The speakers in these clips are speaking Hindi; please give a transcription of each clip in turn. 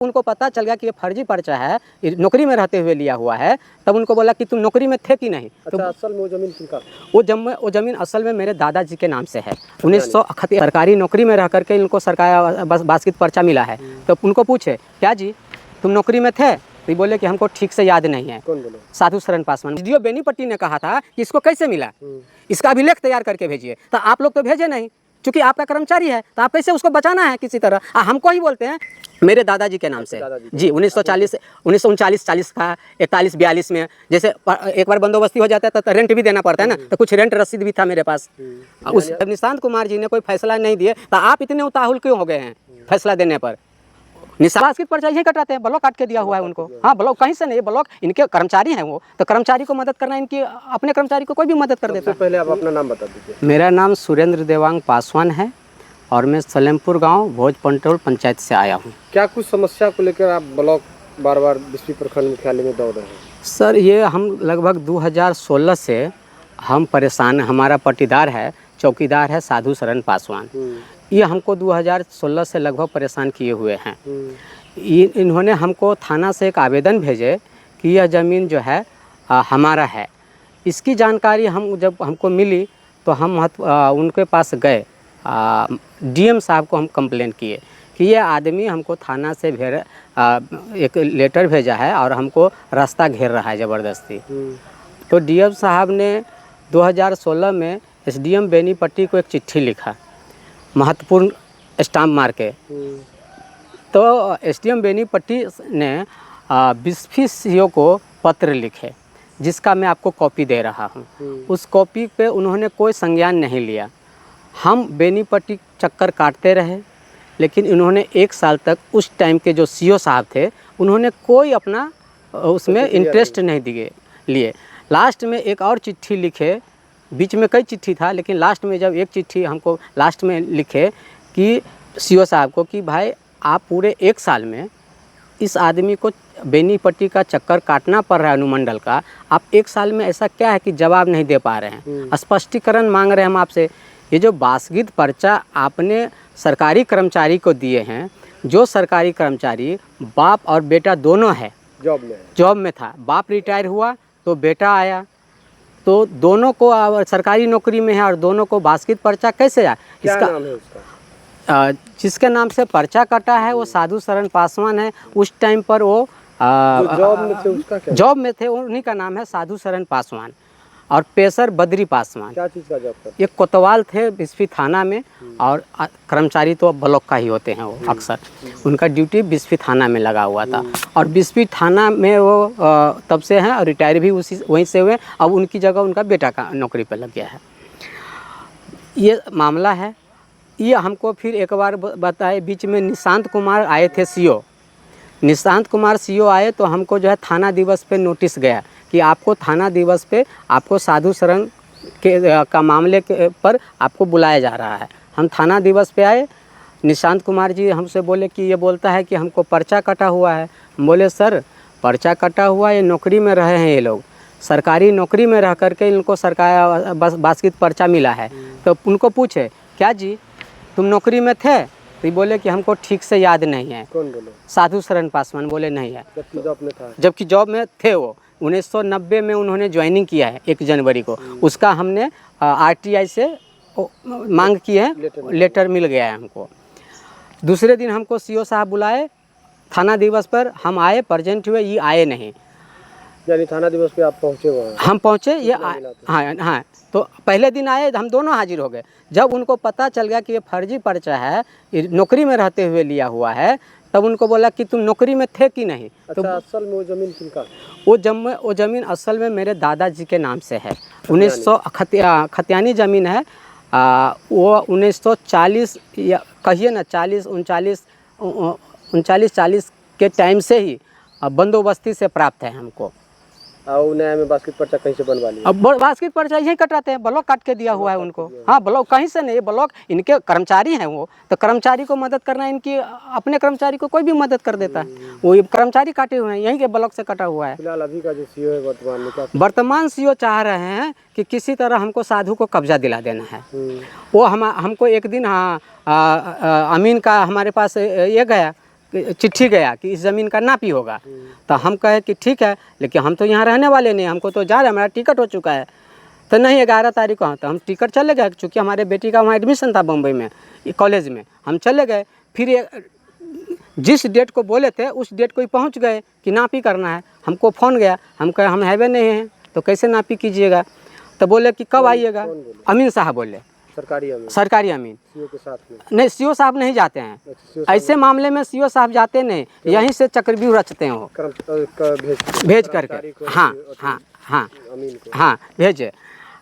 उनको पता चल गया कि ये फर्जी पर्चा है, ये नौकरी में रहते हुए लिया हुआ है, तब उनको बोला कि तुम नौकरी में थे कि नहीं। अच्छा, तो असल में वो जमीन किनका? वो ज़मीन असल में मेरे दादाजी के नाम से है। 1931 सरकारी नौकरी में रह करके इनको सरकार बास्कित पर्चा मिला है। तो उनको पूछे, क्या जी तुम नौकरी में थे? तो बोले कि हमको ठीक से याद नहीं है। कौन बोले? साधु शरण पासवान। वीडियो बेनीपट्टी ने कहा था कि इसको कैसे मिला, इसका अभिलेख तैयार करके भेजिए। तो आप लोग तो भेजे नहीं, क्योंकि आपका कर्मचारी है, तो आप कैसे उसको बचाना है किसी तरह। हमको ही बोलते हैं मेरे दादाजी के नाम से जी। 1940 1939 40 का 41 42 में जैसे एक बार बंदोबस्ती हो जाता है तो रेंट भी देना पड़ता है ना, तो कुछ रेंट रसीद भी था मेरे पास। उस निशांत कुमार जी ने कोई फैसला नहीं दिए, तो आप इतने उताहुल क्यों हो गए हैं फैसला देने पर? बास्कित पर्चा यही कटाते हैं, ब्लॉक काट के दिया हुआ है उनको। हाँ, ब्लॉक कहीं से नहीं, ब्लॉक इनके कर्मचारी हैं वो, तो कर्मचारी को मदद करना, इनकी अपने कर्मचारी को कोई भी मदद कर देता है। पहले आप अपना नाम बता दीजिए। मेरा नाम सुरेंद्र देवांग पासवान है और मैं सलेमपुर गांव भोज पंटोल पंचायत से आया हूं। क्या कुछ समस्या को लेकर आप ब्लॉक बार बार बिस्फी प्रखंड मुख्यालय में दौड़ रहे हैं? सर, ये हम लगभग 2016 से हम परेशान, हमारा पट्टीदार है, चौकीदार है साधु शरण पासवान। ये हमको 2016 से लगभग परेशान किए हुए हैं। इन्होंने हमको थाना से एक आवेदन भेजे कि यह ज़मीन जो है हमारा है। इसकी जानकारी हम जब हमको मिली तो हम उनके पास गए, डीएम साहब को हम कंप्लेंट किए कि ये आदमी हमको थाना से एक लेटर भेजा है और हमको रास्ता घेर रहा है ज़बरदस्ती। तो डीएम साहब ने 2016 में एसडीएम बेनीपट्टी को एक चिट्ठी लिखा, महत्वपूर्ण स्टाम्प मार के। तो एसडीएम बेनीपट्टी ने बिस्फी सीओ को पत्र लिखे, जिसका मैं आपको कॉपी दे रहा हूँ। उस कॉपी पे उन्होंने कोई संज्ञान नहीं लिया। हम बेनीपट्टी चक्कर काटते रहे, लेकिन इन्होंने 1 साल तक उस टाइम के जो सीओ साहब थे उन्होंने कोई अपना उसमें इंटरेस्ट नहीं लिए। लास्ट में एक और चिट्ठी लिखे, बीच में कई चिट्ठी था, लेकिन लास्ट में जब एक चिट्ठी हमको लास्ट में लिखे कि सीओ साहब को कि भाई आप पूरे 1 साल में इस आदमी को बेनीपट्टी का चक्कर काटना पड़ रहा है अनुमंडल का, आप 1 साल में ऐसा क्या है कि जवाब नहीं दे पा रहे हैं, स्पष्टीकरण मांग रहे हैं हम आपसे। ये जो बास्कित पर्चा आपने सरकारी कर्मचारी को दिए हैं, जो सरकारी कर्मचारी बाप और बेटा दोनों है, जॉब में था, बाप रिटायर हुआ तो बेटा आया, तो दोनों को सरकारी नौकरी में है और दोनों को बास्कित पर्चा कैसे आया? इसका नाम है उसका? जिसके नाम से पर्चा कटा है वो साधु शरण पासवान है। उस टाइम पर वो जॉब में थे, उसका क्या? जॉब में थे, उन्हीं का नाम है साधु शरण पासवान और पेशर बद्री पासवान। क्या चीज़ का जॉब करते? ये कोतवाल थे बिस्फी थाना में, और कर्मचारी तो ब्लॉक का ही होते हैं वो अक्सर। उनका ड्यूटी बिस्फी थाना में लगा हुआ था और बिस्फी थाना में वो तब से हैं और रिटायर भी वहीं से हुए। अब उनकी जगह उनका बेटा का नौकरी पर लग गया है। ये मामला है। ये हमको फिर एक बार बताए, बीच में निशांत कुमार आए थे सीओ। निशांत कुमार सीओ आए तो हमको जो है थाना दिवस पे नोटिस गया कि आपको थाना दिवस पे आपको साधु शरण का मामले पर आपको बुलाया जा रहा है। हम थाना दिवस पे आए, निशांत कुमार जी हमसे बोले कि ये बोलता है कि हमको पर्चा कटा हुआ है। हम बोले सर, पर्चा कटा हुआ, ये नौकरी में रहे हैं, ये लोग सरकारी नौकरी में रह करके इनको सरकार बास्कित पर्चा मिला है। तो उनको पूछे, क्या जी तुम नौकरी में थे? तो बोले कि हमको ठीक से याद नहीं है। कौन बोले? साधु शरण पासवान बोले नहीं है, जबकि जॉब में थे वो। 1990 में उन्होंने ज्वाइनिंग किया है 1 जनवरी को। उसका हमने आरटीआई से मांग की है, लेटर मिल गया है हमको। दूसरे दिन हमको सीओ साहब बुलाए थाना दिवस पर, हम आए, प्रेजेंट हुए, ये आए नहीं। यानी थाना दिवस पे आप पहुँचे हुए? हम पहुँचे, ये हाँ। तो पहले दिन आए, हम दोनों हाजिर हो गए। जब उनको पता चल गया कि ये फर्जी पर्चा है, ये नौकरी में रहते हुए लिया हुआ है, तब उनको बोला कि तुम नौकरी में थे कि नहीं। अच्छा, तो असल में वो ज़मीन किनका? वो ज़मीन असल में मेरे दादाजी के नाम से है। 1900 खतियानी ज़मीन है। वो 1940 या कहिए ना 39 के टाइम से ही बंदोबस्ती से प्राप्त है हमको। और नया में बास्किट पर्चा कहीं से बनवा लिया? अब बास्किट पर्चा यही कटाते हैं, ब्लॉक काट के दिया हुआ है उनको। हाँ, ब्लॉक कहीं से नहीं, ब्लॉक इनके कर्मचारी हैं वो, तो कर्मचारी को मदद करना, इनकी अपने कर्मचारी को कोई भी मदद कर देता है। वो कर्मचारी काटे हुए हैं, यहीं के ब्लॉक से कटा हुआ है। फिलहाल अभी का जो सीओ है वर्तमान सीओ चाह रहे हैं कि किसी तरह हमको साधु को कब्जा दिला देना है। वो हमको एक दिन अमीन का हमारे पास ये गया चिट्ठी गया कि इस ज़मीन का नापी होगा। तो हम कहे कि ठीक है, लेकिन हम तो यहाँ रहने वाले नहीं, हमको तो जा रहे, हमारा टिकट हो चुका है। तो नहीं 11 तारीख को, तो हम टिकट चले गए, चूँकि हमारे बेटी का वहाँ एडमिशन था बम्बई में कॉलेज में, हम चले गए। फिर जिस डेट को बोले थे उस डेट को ही पहुँच गए कि नापी करना है। हमको फ़ोन गया, हम कहे हम हाईवे नहीं हैं तो कैसे नापी कीजिएगा। तो बोले कि कब आइएगा। अमीन साहब बोले, सरकारी अमीन। सीओ के साथ में? नहीं, सीओ साहब नहीं जाते हैं, ऐसे मामले में सीओ साहब जाते नहीं, यहीं से चक्रव्यूह रचते हैं वो भेज करके। हाँ हाँ हाँ हाँ, भेजे।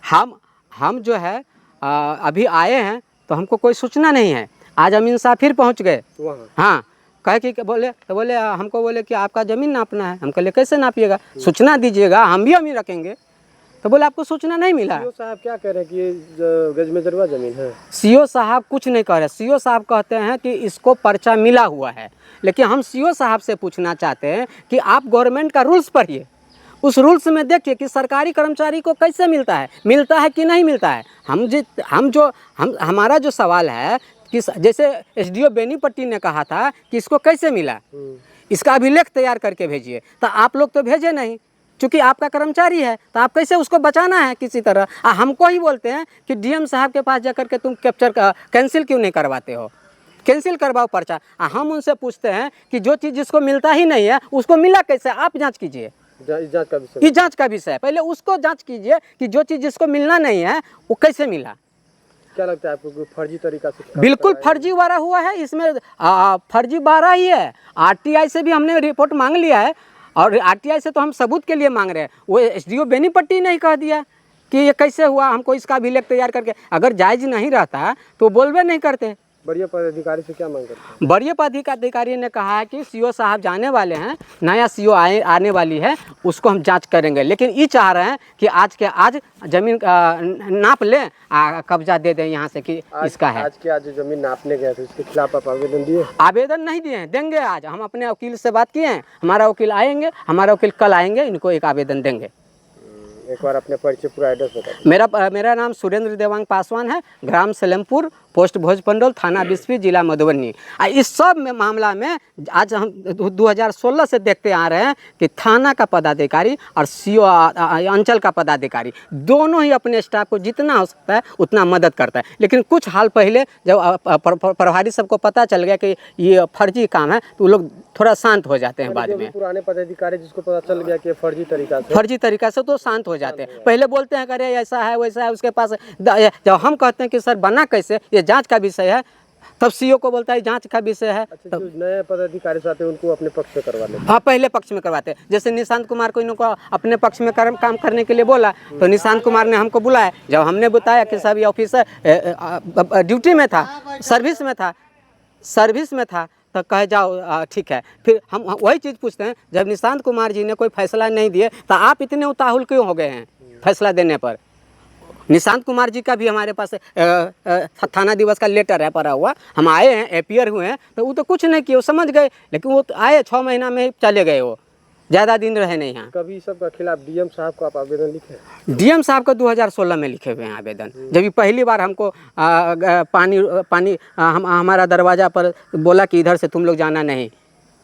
हम जो है अभी आए हैं तो हमको कोई सूचना नहीं है। आज अमीन साहब फिर पहुंच गए हाँ, कहे कि बोले हमको बोले कि आपका ज़मीन नापना है। हम कहले कैसे नापिएगा, सूचना दीजिएगा, हम भी अमीन रखेंगे। तो बोले आपको सूचना नहीं मिला। सीओ साहब क्या कह रहे हैं कि ये गज में जरवा ज़मीन है? सीओ साहब कुछ नहीं कह रहे। सीओ साहब कहते हैं कि इसको पर्चा मिला हुआ है, लेकिन हम सीओ साहब से पूछना चाहते हैं कि आप गवर्नमेंट का रूल्स पढ़िए, उस रूल्स में देखिए कि सरकारी कर्मचारी को कैसे मिलता है कि नहीं मिलता है। हमारा जो सवाल है कि जैसे एसडीओ बेनीपट्टी ने कहा था कि इसको कैसे मिला, इसका अभिलेख तैयार करके भेजिए। तो आप लोग तो भेजे नहीं, चूँकि आपका कर्मचारी है, तो आप कैसे उसको बचाना है किसी तरह। हमको ही बोलते हैं कि डीएम साहब के पास जाकर के तुम कैंसिल क्यों नहीं करवाते हो, कैंसिल करवाओ पर्चा। हम उनसे पूछते हैं कि जो चीज़ जिसको मिलता ही नहीं है उसको मिला कैसे, आप जांच कीजिए। इस जांच का विषय पहले उसको जांच कीजिए कि जो चीज़ जिसको मिलना नहीं है वो कैसे मिला। क्या लगता है आपको फर्जी तरीका से? बिल्कुल फर्जीवाड़ा हुआ है इसमें, फर्जीवाड़ा ही है। आरटीआई से भी हमने रिपोर्ट मांग लिया है, और आरटीआई से तो हम सबूत के लिए मांग रहे हैं। वो एसडीओ बेनीपट्टी ने ही कह दिया कि ये कैसे हुआ, हमको इसका अभिलेख तैयार करके। अगर जायज़ नहीं रहता तो बोलबे नहीं करते। वरीय पदाधिकारी से क्या मांग करते हैं? वरीय पदाधिकारी ने कहा है कि सीओ साहब जाने वाले हैं, नया सीओ आने वाली है, उसको हम जांच करेंगे। लेकिन ये चाह रहे हैं कि आज के आज ज़मीन नाप लें, कब्जा दे दें यहाँ से कि इसका है। आज जो ज़मीन नापने गए थे उसके खिलाफ आप आवेदन दिए? आवेदन नहीं दिए हैं, देंगे आज। हम अपने वकील से बात किए हैं, हमारा वकील आएंगे, हमारा वकील कल आएंगे, इनको एक आवेदन देंगे। एक बार अपने परिचय पूरा एड्रेस बता। मेरा नाम सुरेंद्र देवांग पासवान है, ग्राम सलेमपुर, पोस्ट भोजपंडोल, थाना बिस्फी, जिला मधुबनी। इस सब में मामला में आज हम 2016 से देखते आ रहे हैं कि थाना का पदाधिकारी और सीओ अंचल का पदाधिकारी दोनों ही अपने स्टाफ को जितना हो सकता है उतना मदद करता है। लेकिन कुछ हाल पहले जब प्रभारी सबको पता चल गया कि ये फर्जी काम है तो वो लोग थोड़ा शांत हो जाते हैं बाद में। पुराने पदाधिकारी जिसको पता चल गया कि फर्जी तरीका से तो शांत हो जाते हैं। पहले बोलते हैं अरे ऐसा है वैसा है, उसके पास जब हम कहते हैं कि सर बना कैसे, ये जांच का विषय है, तब सीओ को बोलता है जांच का विषय है। अच्छा, जो नए पदाधिकारी आते हैं उनको अपने पक्ष में करवा लेते हैं? हाँ, पहले पक्ष में करवाते हैं। जैसे निशांत कुमार को इनको अपने पक्ष में काम करने के लिए बोला तो निशांत कुमार ने हमको बुलाया। जब हमने बताया कि साहब ये ऑफिसर ड्यूटी में था, सर्विस में था, तो कहे जाओ ठीक है। फिर हम वही चीज़ पूछते हैं, जब निशांत कुमार जी ने कोई फैसला नहीं दिए तो आप इतने उताहुल क्यों हो गए हैं फैसला देने पर। निशांत कुमार जी का भी हमारे पास थाना दिवस का लेटर है पड़ा हुआ, हम आए हैं, एपीयर हुए हैं, तो वो तो कुछ नहीं किए, वो समझ गए। लेकिन वो तो आए 6 महीना में चले गए, वो ज़्यादा दिन रहे नहीं यहाँ। कभी सब के खिलाफ डीएम साहब को आप आवेदन लिखे? डीएम साहब को 2016 में लिखे हुए हैं आवेदन। जब ये पहली बार हमको पानी हमारा दरवाज़ा पर बोला कि इधर से तुम लोग जाना नहीं,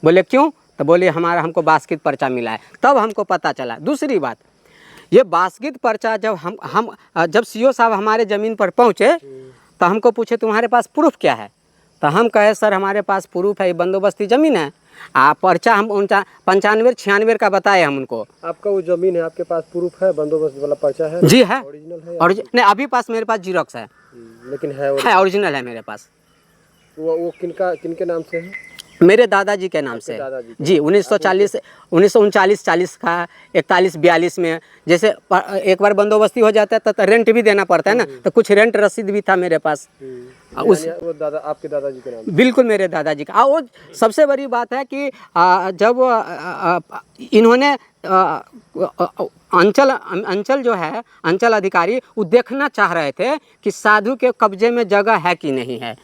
बोले क्यों, तो बोले हमको बास्केट पर्चा मिला है, तब हमको पता चला। दूसरी बात, ये बास्केट पर्चा जब सीओ साहब हमारे ज़मीन पर पहुँचे तो हमको पूछे तुम्हारे पास प्रूफ क्या है, तो हम कहे सर हमारे पास प्रूफ है, ये बंदोबस्ती ज़मीन है। पर्चा हम 95-96 का बताए हम उनको। आपका वो ज़मीन है, आपके पास प्रूफ है, बंदोबस्त वाला पर्चा है? जी है, ओरिजिनल है। नहीं, अभी पास मेरे पास जीरोक्स है, लेकिन है ओरिजिनल है मेरे पास। वो किनके नाम से है? मेरे दादाजी के नाम से जी। 1939-40 का 41-42 में जैसे एक बार बंदोबस्ती हो जाता है तो रेंट भी देना पड़ता है ना, तो कुछ रेंट रसीद भी था मेरे पास। वो आपके दादाजी के नाम? बिल्कुल मेरे दादाजी का। वो सबसे बड़ी बात है कि जब इन्होंने अंचल जो है, अंचल अधिकारी, वो देखना चाह रहे थे कि साधु के कब्जे में जगह है कि नहीं है।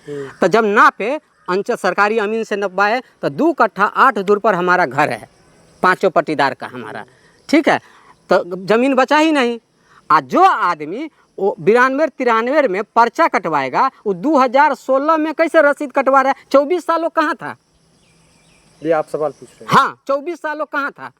तो जब नापे, अंचल सरकारी अमीन से नपवाए तो 2 कट्ठा 8 दूर पर हमारा घर है, 5 पट्टीदार का हमारा, ठीक है। तो ज़मीन बचा ही नहीं। आज जो आदमी वो 92-93 में पर्चा कटवाएगा, वो 2016 में कैसे रसीद कटवा रहा है? 24 सालों कहाँ था? ये आप सवाल पूछ रहे हैं। हाँ, 24 साल वो कहाँ था।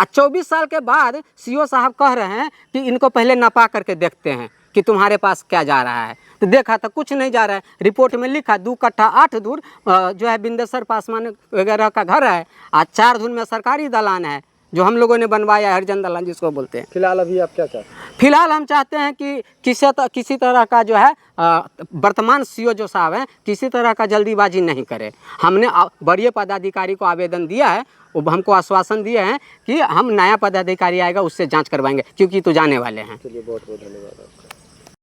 24 साल के बाद सीओ साहब कह रहे हैं कि इनको पहले नपा करके देखते हैं कि तुम्हारे पास क्या जा रहा है। तो देखा तो कुछ नहीं जा रहा है। रिपोर्ट में लिखा 2 कट्ठा 8 धूर जो है बिंदेश्वर पासवान वगैरह का घर है, और 4 धूर में सरकारी दलान है जो हम लोगों ने बनवाया है, हरिजन दलान जिसको बोलते हैं। फिलहाल अभी आप क्या चाहते हैं? फिलहाल हम चाहते हैं कि किसी तरह का जो है वर्तमान सीओ जो साहब हैं किसी तरह का जल्दीबाजी नहीं करे। हमने वरीय पदाधिकारी को आवेदन दिया है, वो हमको आश्वासन दिए हैं कि हम नया पदाधिकारी आएगा उससे जांच करवाएंगे, क्योंकि तो जाने वाले हैं। चलिए बहुत बहुत धन्यवाद आपका।